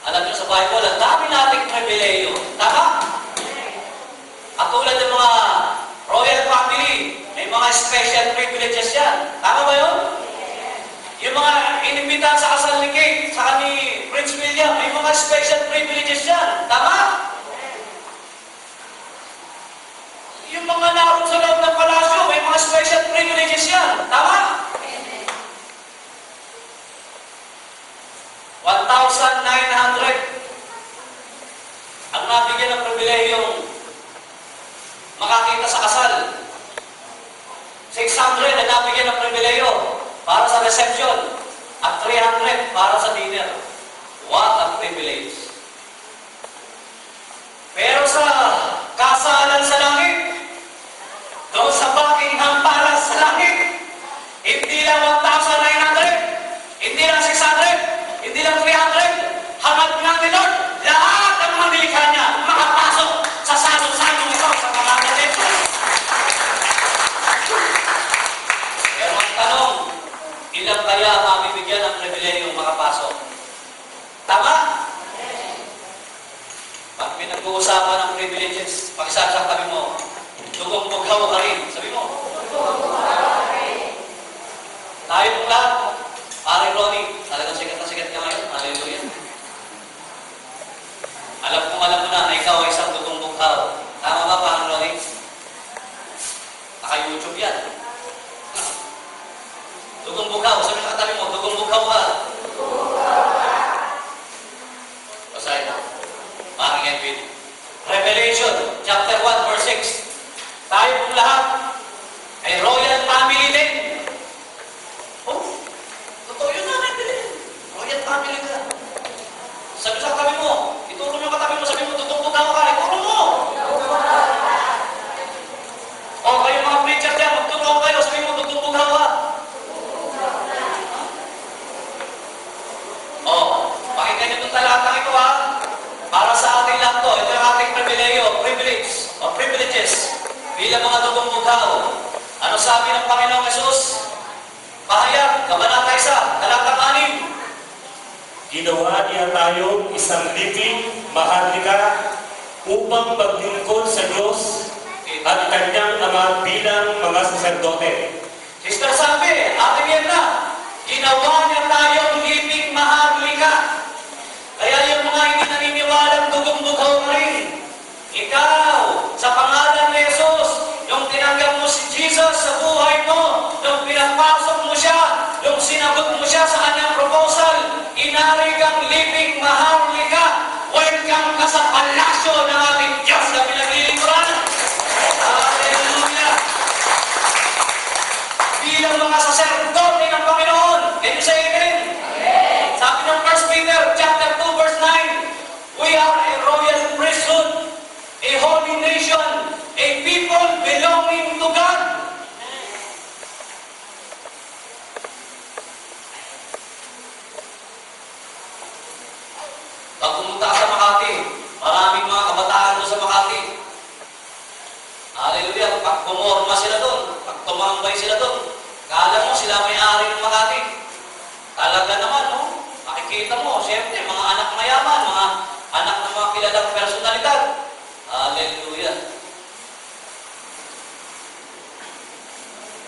Alam niyo sa Bible, ang dami nating pribileyo. Tama? At tulad ng mga royal family, may mga special privileges yan. Tama ba yun? Yung mga inimbitahan sa kasal ni Kate, saka ni Prince William, may mga special privileges yan. Tama? Yung mga naroon sa loob ng palasyo, may mga special privileges yan. Tama? 1,900 ang nabigyan ng pribilehiyong makakita sa kasal. 600 ang nabigyan ng pribileyo para sa reception. At 300 para sa dinner. What a privilege. Pero sa kasalan sa langit, doon sa Buckingham Palace sa langit, hindi lang 1,900, hindi lang 600, hindi lang 300, hangad nga ni Lord, lahat ng mga nilikha niya makapasok sa salong-salong ito sa pangalan nito. Pero ang tanong, ilang kaya mabibigyan ng pribilehiyong makapasok? Tama? Pag pinag-uusapan ng privileges, pag-sasabi mo, dugong bughaw ka rin. Sabi mo, dugong bughaw ka rin. Tayo pong lahat, Pare Ronnie, talagang sikat na sikat ka ngayon. Hallelujah. Alam mo na ikaw ay isang dugong bughaw. Tama ba, Pare Ronnie? Naka-YouTube yan. Dugong bughaw. Sabi na katabi mo, dugong bughaw ka. Dugong bughaw ka. Basahin mo. Parang Edwin. Revelation, chapter 1, verse 6. Tayo pong lahat ay royal family din. Oh, totoo yun na, din. Royal family ka. Sabi sa katabi mo, ituro mo katabi mo, sabi mo, tutungkog ako ka, ituro mo. O, kayo mga preacher dyan, magturo kayo, sabi mo, tutungkog ako ka. O, pakinggan nyo itong talatang ito ha. Para sa ating lahat to, ito yung ating privileges. Bilang mga dugong bughaw. Ano sabi ng Panginoong Yesus? Pahayag, Kabanata 1, talatang 6. Ginawa niya tayo isang living maharlika upang maglingkod sa Diyos at Kanyang Ama bilang mga saserdote. Sister sabi, atin yan na. Ginawa niya tayong living maharlika. Kaya yung mga hindi naniniwalang dugong bughaw na rin. Ikaw, sa pangalan ni Jesus, yung tinanggap mo si Jesus sa buhay mo, yung pinapasok mo siya, yung sinagot mo siya sa kanyang proposal, inari kang living maharlika. Welcome ka sa palasyo ng ating Diyos na pinaglilingkuran. Hallelujah! Bilang mga saserdote ng Panginoon, can you say amen? Amen. Sabi ng 1 Peter chapter 2 verse 9, we are a royal priesthood, a holy nation, a people belonging to God. Pag pumunta sa Makati, maraming mga kabataan doon sa Makati. Hallelujah. Pag pumorma sila doon, pag tumambay sila doon, kala mo sila may-ari ng Makati. Talaga naman, no? Makikita mo, siyempre, mga anak mayaman, mga anak ng mga kilalang personalidad. Hallelujah.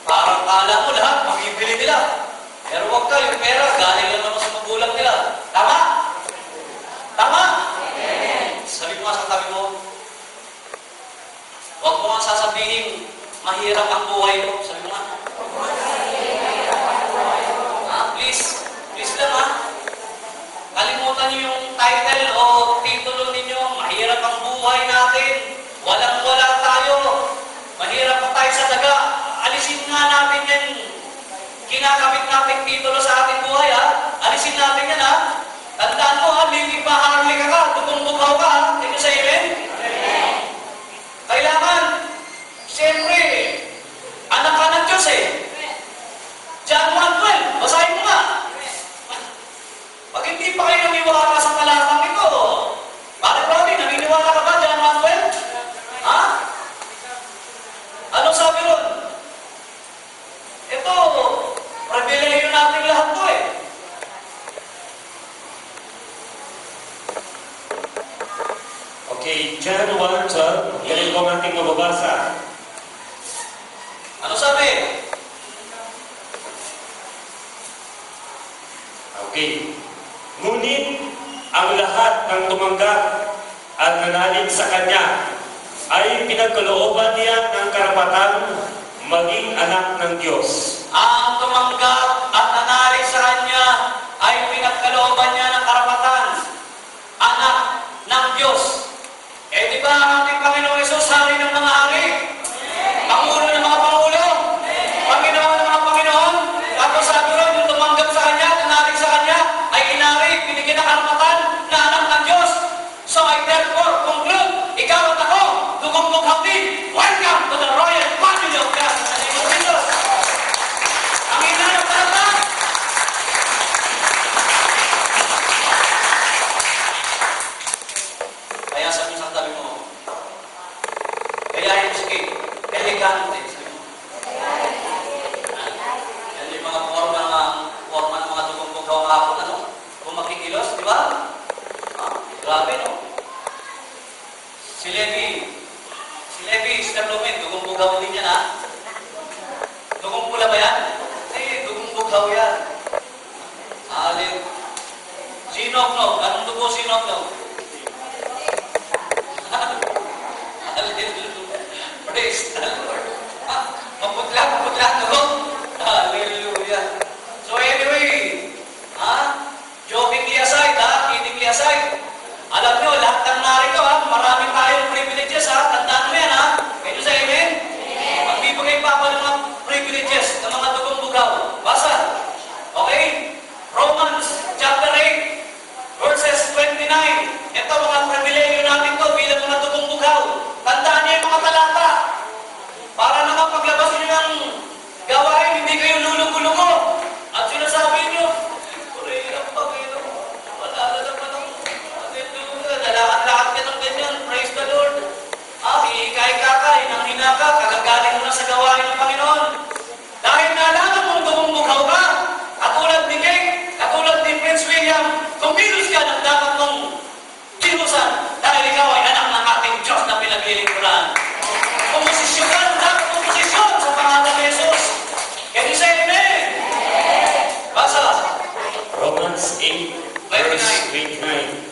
Parang kala mo lahat, makibili nila. Pero wag ka, yung pera, galing lang naman sa magulang nila. Tama? Tama? Amen. Sabi mo nga sa tabi mo, wag mo nga sasabihin, mahirap ang buhay mo. Sabi mo nga. Please lang ha. Kalimutan niyo yung title o titulo ninyo, mahirap ang buhay natin. Walang-wala tayo. Mahirap pa tayo sa daga. Alisin nga natin yan. Kinakabit natin titulo sa ating buhay ha. Alisin natin yan ha. Tandaan mo ha, lilipaharli ka, tutungbukaw ka ha. Ito sa amen? Kailangan, siyempre, anak ka ng Diyos eh. John 1:12, basahin mo nga. Pag hindi pa kayo naniniwala sa talatang ito, Pare Brody, naniniwala ka ba John 1:12? Ha? Anong sabi ron? Ito, pribileyo natin lahat to eh. Okay, John 1:12, ganito ang ating mababasa. Ano sabi? Okay. Ngunit ang lahat ng tumanggap at nanalig sa Kanya ay pinagkalooban niya ng karapatan maging anak ng Diyos. Ang tumanggap at nanalig sa Kanya ay pinagkalooban niya ng karapatan, anak ng Diyos. Eh di ba ang ating Panginoong Hesus, hari ng mga hari? Pangulo ng mga pangulo? Panginoon ng mga Panginoon? Tapos sabi ron, yung tumanggap sa Kanya, nanalig sa Kanya, ay inari, binigyan ng karapatan na anak ng Diyos. So I therefore conclude, ikaw at ako, dugong-dug hapin, welcome to the royal family of God. Sa name of Jesus. Ang inanap karapatan. Kaya sabi sa tabi mo, kaya yung sige, elegante. Sabi mo. Yan yung mga forma ng mga dugong-dugaw ng hapon, ano? Kung makikilos, di ba? Grabe, no? Si Levi, Sister Lumen, dugong-dugaw din yan, ha? Dugong pula ba yan? Hindi, dugong-dugaw yan. Alim. Sinoknog, anong dugo sinoknog? Hallelujah. Praise the Lord. Maputla to. Hallelujah. So anyway, jokingly aside, kiddingly aside, alam nyo, lahat ng narito, marami tayong privileges, tandaan mo yan, Can you say amen? Magbibigay pa ako ng mga privileges ng mga dugong bugaw. Basa. Okay? Romans chapter 8, verses 29. Ito mga privilegyo natin to bilang mga dugong bugaw. Tandaan niyo yung mga talata. Para naman paglabas niyo ng gawain, hindi kayo lulugo-lugo. At sinasabi niyo, puri ang Panginoon. Malala naman ang hallelujah. Lalakad-lakad ka ng ganyan. Praise the Lord. Hihikay-kaka, hinang-hinaka, kagagaling mo na sa gawain ng Panginoon. Dahil nalaman mong dumumughaw ka, katulad ni King, katulad ni Prince William, kumilos ka ng dapat mong kinusan dahil ikaw ay anak ng ating Diyos na pinaglilingkuran. Pumosisyon ka ng dapat mong posisyon sa pangalan ni Jesus. Can you say amen? Basa. Romans 8, verse 29.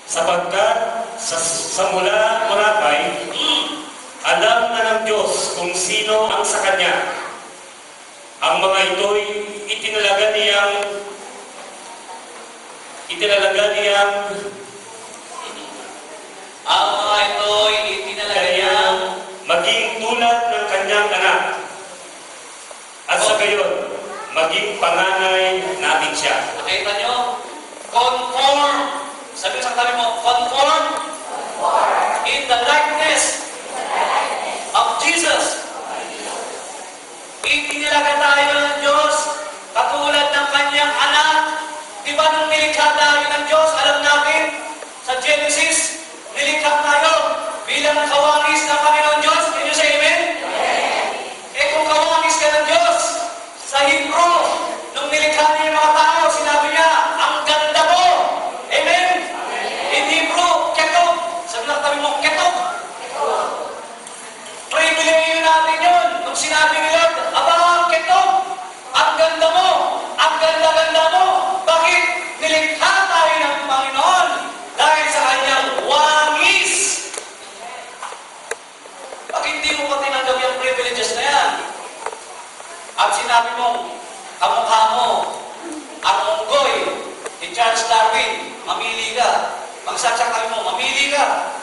Sapagkat sa mula Boracay, alam na ng Diyos kung sino ang sa Kanya. Ang mga ito'y itinalaga niyang Ang mga ito'y itinalaga niyang maging tulad ng Kanyang anak. At sa gayon, maging panganay natin siya. Nakita nyo? Conform. Sabi sa tabi mo, conform in the likeness of Jesus. Itinilaga tayo ng Diyos katulad ng Kanyang anak. Di ba nung nilikha tayo ng Diyos, alam natin, sa Genesis, nilikha tayo bilang kawangis ng Panginoon Diyos. Can you say amen? Kung kawangis ka ng Diyos, sa Hebrew, nung nilikha niya yung mga tao, sinabi niya, ang ganda mo. Amen? In Hebrew, ketog. Sabi lang tabi mo, ketog. Privilege natin yun. Nung sinabi ni Lord, aba, ketog, ang ganda mo, ang ganda-ganda mo. Bakit? Nilikha tayo ng Panginoon dahil sa Kanyang wangis. Bakit hindi mo pa tinanggap yung privileges na yan? At sinabi mo, kamukha mo, ang unggoy ni Charles Darwin, mamili ka. Magsasakay mo, mamili ka.